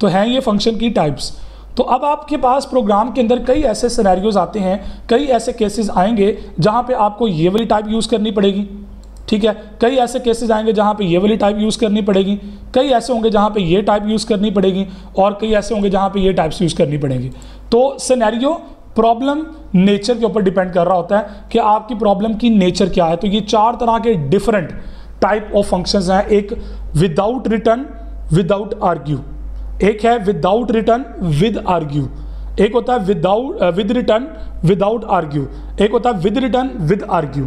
तो हैं ये फंक्शन की टाइप्स। तो अब आपके पास प्रोग्राम के अंदर कई ऐसे सिनेरियोज आते हैं, कई ऐसे केसेस आएंगे जहाँ पे आपको ये वाली टाइप यूज़ करनी पड़ेगी, ठीक है। कई ऐसे केसेस आएंगे जहाँ पे ये वाली टाइप यूज़ करनी पड़ेगी, कई ऐसे होंगे जहाँ पे ये टाइप यूज़ करनी पड़ेगी, और कई ऐसे होंगे जहाँ पे ये टाइप्स यूज़ करनी पड़ेगी। तो सिनेरियो प्रॉब्लम नेचर के ऊपर डिपेंड कर रहा होता है कि आपकी प्रॉब्लम की नेचर क्या है। तो ये 4 तरह के डिफरेंट टाइप ऑफ फंक्शंस हैं। एक विदाउट रिटर्न विदाउट आर्ग्यू, एक है विदाउट रिटर्न विद आर्ग्यू, एक होता है विद रिटर्न विदाउट आर्ग्यू, एक होता है विद रिटर्न विद आर्ग्यू,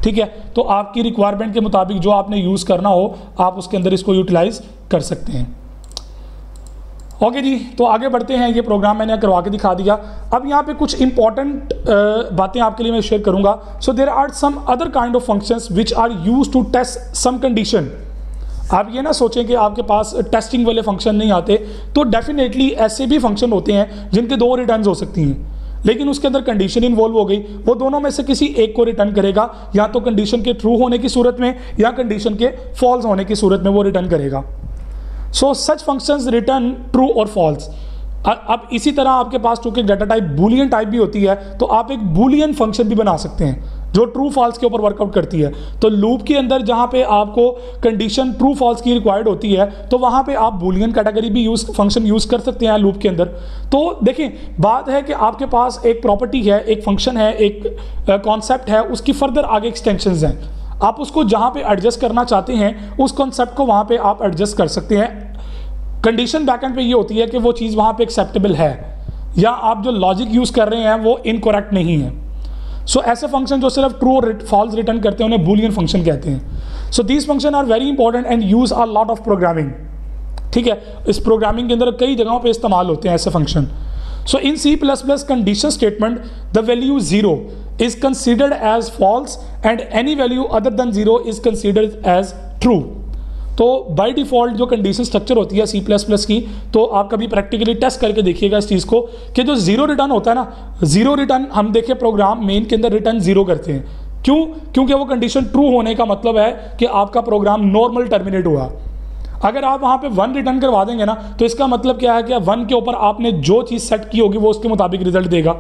ठीक है। तो आपकी रिक्वायरमेंट के मुताबिक जो आपने यूज़ करना हो आप उसके अंदर इसको यूटिलाइज कर सकते हैं। ओके जी, तो आगे बढ़ते हैं। ये प्रोग्राम मैंने करवा के दिखा दिया। अब यहाँ पे कुछ इंपॉर्टेंट बातें आपके लिए मैं शेयर करूँगा। So there are some other kind of functions which are used to test some condition. आप ये ना सोचें कि आपके पास टेस्टिंग वाले फंक्शन नहीं आते, तो डेफिनेटली ऐसे भी फंक्शन होते हैं जिनके 2 रिटर्न्स हो सकती हैं, लेकिन उसके अंदर कंडीशन इन्वॉल्व हो गई, वो दोनों में से किसी एक को रिटर्न करेगा, या तो कंडीशन के ट्रू होने की सूरत में या कंडीशन के फॉल्स होने की सूरत में वो रिटर्न करेगा। सो सच फंक्शंस रिटर्न ट्रू और फॉल्स। अब इसी तरह आपके पास चूंकि डाटा टाइप बूलियन टाइप भी होती है, तो आप एक बूलियन फंक्शन भी बना सकते हैं जो ट्रू फॉल्स के ऊपर वर्कआउट करती है। तो लूप के अंदर जहाँ पे आपको कंडीशन ट्रू फॉल्स की रिक्वायर्ड होती है, तो वहाँ पे आप बूलियन कैटेगरी भी फंक्शन यूज़ कर सकते हैं लूप के अंदर। तो देखिए, बात है कि आपके पास एक प्रॉपर्टी है, एक फंक्शन है, एक कॉन्सेप्ट है, उसकी फर्दर आगे एक्सटेंशंस हैं। आप उसको जहाँ पे एडजस्ट करना चाहते हैं उस कॉन्सेप्ट को वहाँ पे आप एडजस्ट कर सकते हैं। कंडीशन बैकएंड पे ये होती है कि वो चीज़ वहाँ पे एक्सेप्टेबल है, या आप जो लॉजिक यूज़ कर रहे हैं वो इनकरेक्ट नहीं है। सो ऐसे फंक्शन जो सिर्फ ट्रू और फॉल्स रिटर्न करते हैं उन्हें बूलियन फंक्शन कहते हैं। So these function are very important and use a lot of programming, ठीक है। इस प्रोग्रामिंग के अंदर कई जगहों पे इस्तेमाल होते हैं ऐसे function. So in C++ condition statement the value 0 is considered as false and any value other than 0 is considered as true। तो बाय डिफ़ॉल्ट जो कंडीशन स्ट्रक्चर होती है C++ की, तो आप कभी प्रैक्टिकली टेस्ट करके देखिएगा इस चीज़ को कि जो 0 रिटर्न होता है ना, 0 रिटर्न हम देखिए प्रोग्राम मेन के अंदर रिटर्न 0 करते हैं। क्यों? क्योंकि वो कंडीशन ट्रू होने का मतलब है कि आपका प्रोग्राम नॉर्मल टर्मिनेट हुआ। अगर आप वहाँ पे 1 रिटर्न करवा देंगे ना, तो इसका मतलब क्या है कि 1 के ऊपर आपने जो चीज़ सेट की होगी वो उसके मुताबिक रिजल्ट देगा।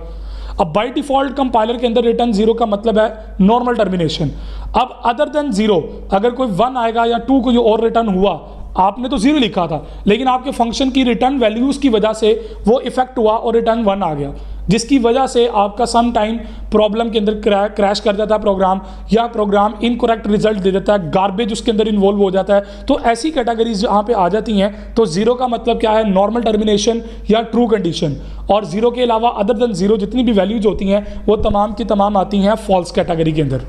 अब बाय डिफ़ॉल्ट कंपाइलर के अंदर रिटर्न 0 का मतलब है नॉर्मल टर्मिनेशन। अब अदर देन 0 अगर कोई 1 आएगा या 2 कोई और रिटर्न हुआ, आपने तो 0 लिखा था, लेकिन आपके फंक्शन की रिटर्न वैल्यूज़ की वजह से वो इफेक्ट हुआ और रिटर्न 1 आ गया, जिसकी वजह से आपका सम टाइम प्रॉब्लम के अंदर क्रैश कर जाता है प्रोग्राम, या प्रोग्राम इनकरेक्ट रिजल्ट दे देता है, गार्बेज उसके अंदर इन्वॉल्व हो जाता है। तो ऐसी कैटेगरीज जहाँ पे आ जाती हैं, तो 0 का मतलब क्या है, नॉर्मल टर्मिनेशन या ट्रू कंडीशन, और 0 के अलावा अदर देन 0 जितनी भी वैल्यूज होती हैं वो तमाम की तमाम आती हैं फॉल्स कैटेगरी के अंदर।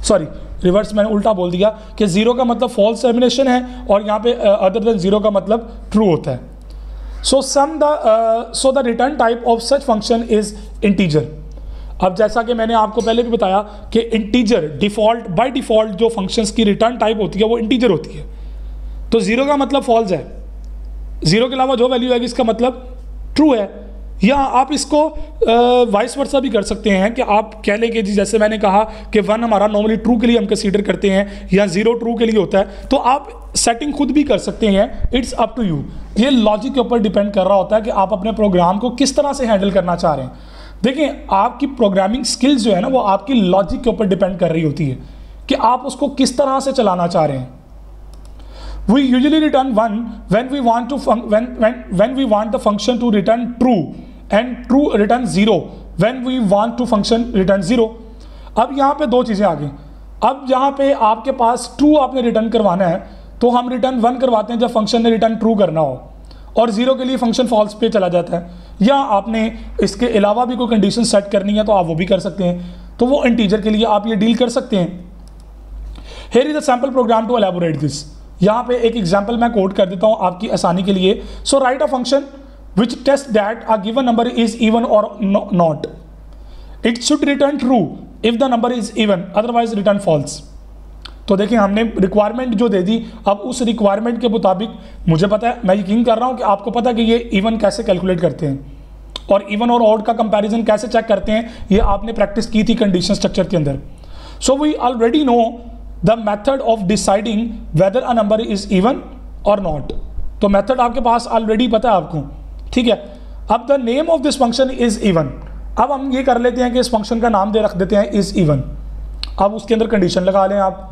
सॉरी, रिवर्स मैंने उल्टा बोल दिया कि 0 का मतलब फॉल्स टर्मिनेशन है और यहाँ पे अदर देन 0 का मतलब ट्रू होता है। So the return type of such function is integer। अब जैसा कि मैंने आपको पहले भी बताया कि इंटीजर डिफ़ॉल्ट बाय डिफ़ॉल्ट जो फंक्शंस की रिटर्न टाइप होती है वो इंटीजर होती है। तो 0 का मतलब फॉल्स है, 0 के अलावा जो वैल्यू आएगी इसका मतलब ट्रू है। या आप इसको वाइस वर्सा भी कर सकते हैं कि आप कह लें कि जी जैसे मैंने कहा कि 1 हमारा नॉर्मली ट्रू के लिए हम कंसीडर करते हैं या 0 ट्रू के लिए होता है, तो आप सेटिंग खुद भी कर सकते हैं। It's up to you. ये लॉजिक के ऊपर डिपेंड कर रहा होता है कि आप अपने प्रोग्राम को किस तरह से हैंडल करना चाह रहे हैं। देखिए, आपकी प्रोग्रामिंग स्किल्स जो है ना वो आपकी लॉजिक के ऊपर डिपेंड कर रही होती है कि आप उसको किस तरह से चलाना चाह रहे हैं। We usually return 1 when we want the function to return true and true return 0 when we want to function return 0। अब यहाँ पे 2 चीज़ें आ गई। अब यहाँ पे आपके पास ट्रू आपने रिटर्न करवाना है, तो हम रिटर्न 1 करवाते हैं जब फंक्शन ने रिटर्न ट्रू करना हो, और 0 के लिए फंक्शन फॉल्स पे चला जाता है। या आपने इसके अलावा भी कोई कंडीशन सेट करनी है तो आप वो भी कर सकते हैं। तो वो इंटीजर के लिए आप ये डील कर सकते हैं। Here is a sample program to elaborate this। यहाँ पे एक एग्जाम्पल मैं कोड कर देता हूँ आपकी आसानी के लिए। So write a function which tests that a given number is even or not। It should return true if the number is even, otherwise return false। तो देखिए, हमने रिक्वायरमेंट जो दे दी, अब उस रिक्वायरमेंट के मुताबिक मुझे पता है, मैं यकीन कर रहा हूँ कि आपको पता है कि ये इवन कैसे कैलकुलेट करते हैं और इवन और ऑड का कंपैरिजन कैसे चेक करते हैं, ये आपने प्रैक्टिस की थी कंडीशन स्ट्रक्चर के अंदर। So we already know the method of deciding whether a number is even और नॉट। तो मेथड आपके पास ऑलरेडी पता है आपको, ठीक है। अब the name of this function is even. अब हम ये कर लेते हैं कि इस फंक्शन का नाम दे रख देते हैं इज इवन। अब उसके अंदर कंडीशन लगा लें आप,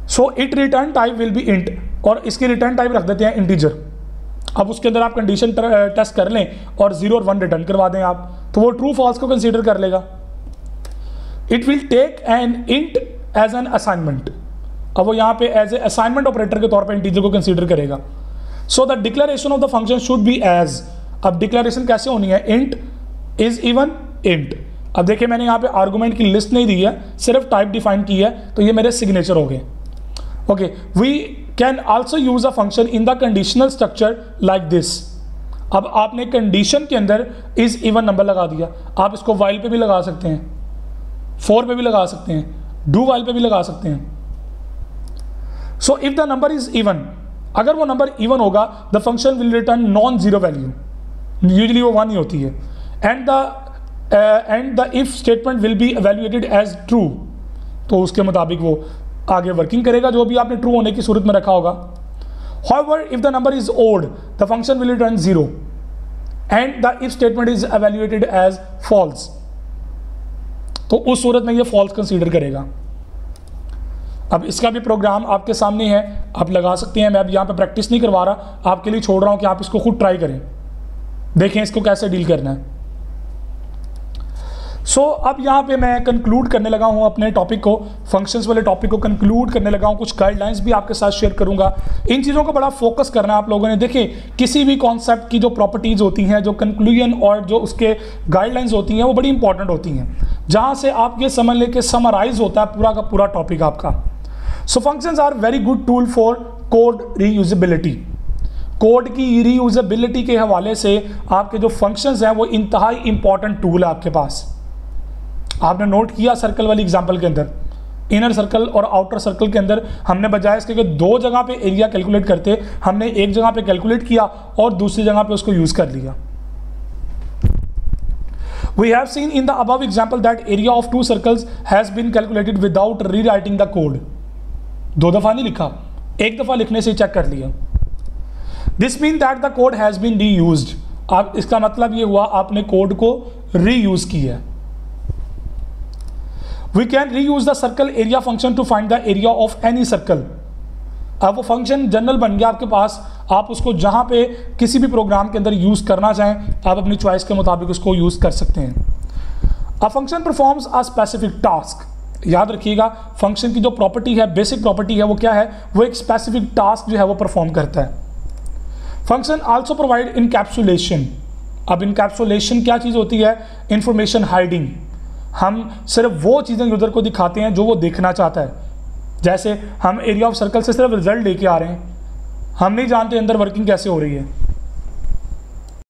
so it return type will be int, और इसकी रिटर्न टाइप रख देते हैं इंटीजर। अब उसके अंदर आप कंडीशन टेस्ट कर लें और 0 और 1 रिटर्न करवा दें आप, तो वो ट्रू फॉल्स को कंसीडर कर लेगा। It will take an int as an assignment. अब वो यहाँ पे एज ए असाइनमेंट ऑपरेटर के तौर पे इंटीजर को कंसीडर करेगा। So the declaration of the function should be as. अब डिक्लेरेशन कैसे होनी है, इंट इज इवन इंट। अब देखिए मैंने यहाँ पे आर्गुमेंट की लिस्ट नहीं दी है, सिर्फ टाइप डिफाइन की है, तो ये मेरे सिग्नेचर हो गए। Okay, we can also use a function in the conditional structure like this. अब आपने कंडीशन के अंदर इज इवन नंबर लगा दिया, आप इसको वाइल पे भी लगा सकते हैं, फॉर पे भी लगा सकते हैं, डू वाइल पे भी लगा सकते हैं। So if the number is even, अगर वो नंबर इवन होगा the function will return non zero value, usually वो 1 ही होती है। And the if statement will be evaluated as true, तो उसके मुताबिक वो आगे वर्किंग करेगा जो भी आपने ट्रू होने की सूरत में रखा होगा। However, if the number is odd, the function will return 0 and the if statement is evaluated as false, तो उस सूरत में ये false कंसीडर करेगा। अब इसका भी प्रोग्राम आपके सामने है, आप लगा सकते हैं। मैं अब यहाँ पे प्रैक्टिस नहीं करवा रहा, आपके लिए छोड़ रहा हूँ कि आप इसको खुद ट्राई करें, देखें इसको कैसे डील करना है। सो अब यहाँ पे मैं कंक्लूड करने लगा हूँ अपने टॉपिक को, फंक्शंस वाले टॉपिक को कंक्लूड करने लगा हूँ। कुछ गाइडलाइंस भी आपके साथ शेयर करूँगा, इन चीज़ों को बड़ा फोकस करना है आप लोगों ने। देखिए किसी भी कॉन्सेप्ट की जो प्रॉपर्टीज़ होती हैं, जो कंक्लूजन और जो उसके गाइडलाइंस होती हैं, वो बड़ी इंपॉर्टेंट होती हैं, जहाँ से आप ये समझ लें कि समराइज होता है पूरा का पूरा टॉपिक आपका। So functions are very good tool for code reusability. Code की रीयूजेबिलिटी के हवाले से आपके जो फंक्शंस हैं वो इंतहाई इंपॉर्टेंट टूल है आपके पास। आपने नोट किया सर्कल वाली एग्जांपल के अंदर, इनर सर्कल और आउटर सर्कल के अंदर हमने बजाय इसके कि 2 जगह पे एरिया कैलकुलेट करते, हमने एक जगह पे कैलकुलेट किया और दूसरी जगह पे उसको यूज कर लिया। We have seen in the above example that area of 2 circles has been calculated without rewriting the code। 2 दफा नहीं लिखा, 1 दफा लिखने से चेक कर लिया। This means that the code has been reused। आप इसका मतलब ये हुआ आपने कोड को रीयूज किया। We can reuse the circle area function to find the area of any circle। अब वो फंक्शन जनरल बन गया आपके पास, आप उसको जहाँ पे किसी भी प्रोग्राम के अंदर यूज़ करना चाहें आप अपनी चॉइस के मुताबिक उसको यूज़ कर सकते हैं। A function performs a specific task. याद रखिएगा फंक्शन की जो प्रॉपर्टी है, बेसिक प्रॉपर्टी है, वो क्या है, वो एक स्पेसिफिक टास्क जो है वो परफॉर्म करता है। Function also provide encapsulation. अब इनकैप्सुलेशन क्या चीज़ होती है, इंफॉर्मेशन हाइडिंग। हम सिर्फ वो चीज़ें यूज़र को दिखाते हैं जो वो देखना चाहता है। जैसे हम एरिया ऑफ सर्कल से सिर्फ रिजल्ट लेके आ रहे हैं, हम नहीं जानते अंदर वर्किंग कैसे हो रही है।